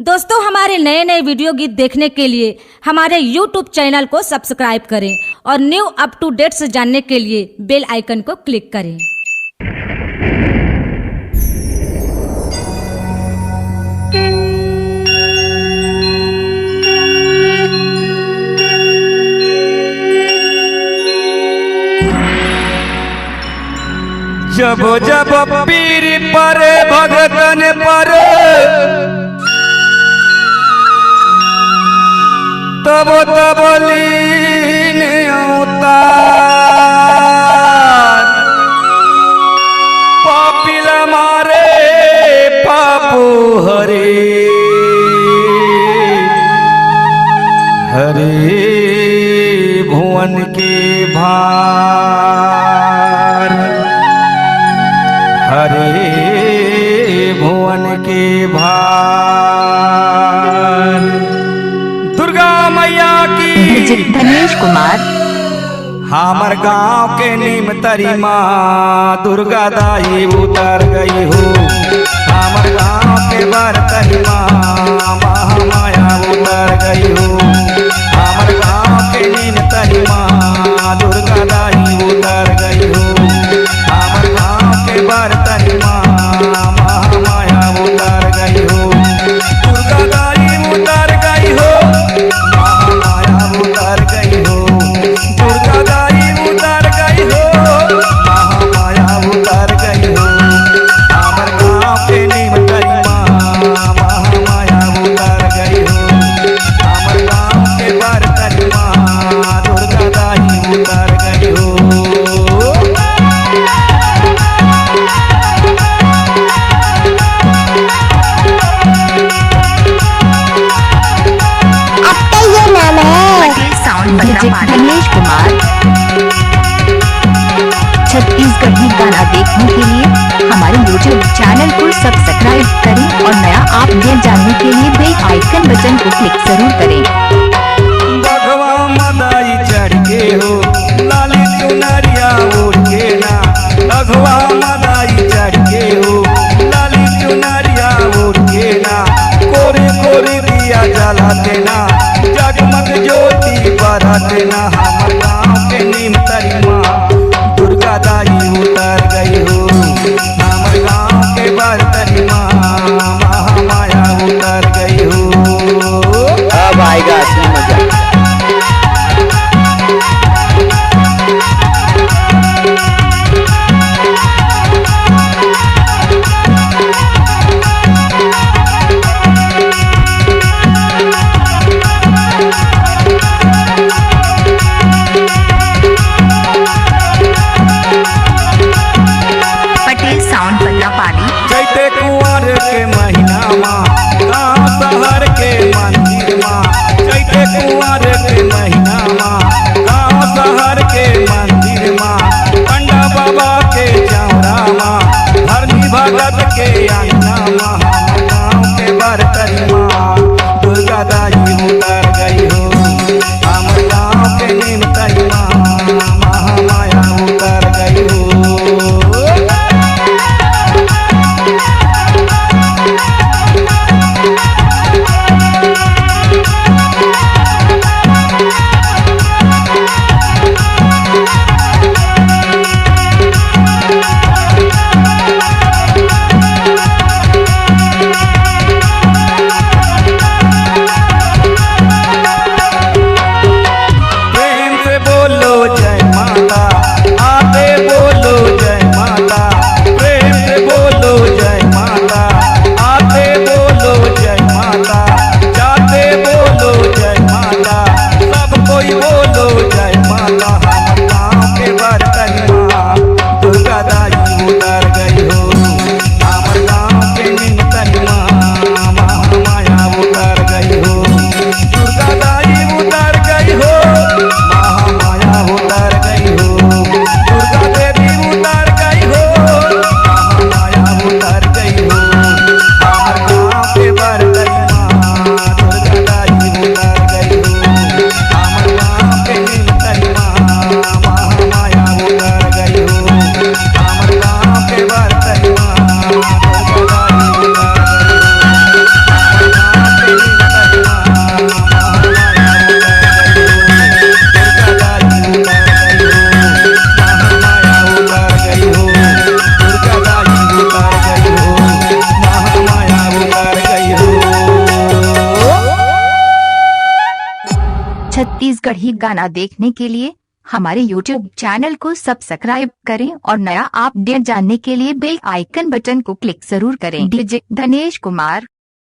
दोस्तों, हमारे नए नए वीडियो गीत देखने के लिए हमारे YouTube चैनल को सब्सक्राइब करें और न्यू अप टू डेट्स जानने के लिए बेल आइकन को क्लिक करें। जब जब पीर पर भगतन पर तब तब लीन अवतार पापिल मारे पापो हरे हरे भुवन के भार हरे भुवन के भार। दुर्गा मैया की धनेश कुमार। हमर गांव के नीम तरी माँ दुर्गा दाई उतर गई हो। हमर गांव के बर तरी माँ महामाया उतर गई हो। हमर गांव के नीम तरी माँ दुर्गा दाई उतर गई हो। हमर गांव के बर तरी माँ महामाया उतर गई हो। दुर्गा दाई उतर गई हो, महामाया उतर गई हो। दुर्गा दाई उतर गई हो, महामाया उतर गई हो। हमर गांव के नीम तरी माँ महामाया उतर गई हो। हमर गांव के बर तरी माँ दुर्गा दाई उतर गई हो। धनेश कुमार। छत्तीसगढ़ी गाना देखने के लिए हमारे YouTube चैनल को सब्सक्राइब करें और नया अपडेट जानने के लिए बेल आइकन बटन को क्लिक जरूर करें। बघवा मदाई चढ़ के हो, लाली चुनरिया ओढ़ के ना। बघवा मदाई चढ़ के हो, लाली चुनरिया ओढ़ के ना। कोरे कोरे दिया जलाते ना, जगमग ज्योति बरते ना। हमर गाँव के नीम तरी माँ दुर्गा दाई उतर गई हो। हमर गाँव के बर तरी माँ महामाया उतर गई हो। अब आएगा असली मजा। चैते कुंवर के महीना माँ गाँव शहर के मंदिर माँ। चैते कुंवर के महीना माँ गाँव शहर के मंदिर माँ। पंडा बाबा के चौरा माँ धरनी भगत के अंगना माँ। गाँव के बरतरी माँ दुर्गा दाई उतर गई हो। हमर गाँव के नीम तरी माँ महामाया उतर गई हो। छत्तीसगढ़ी गाना देखने के लिए हमारे YouTube चैनल को सब्सक्राइब करें और नया अपडेट जानने के लिए बेल आइकन बटन को क्लिक जरूर करें। डीजे धनेश कुमार।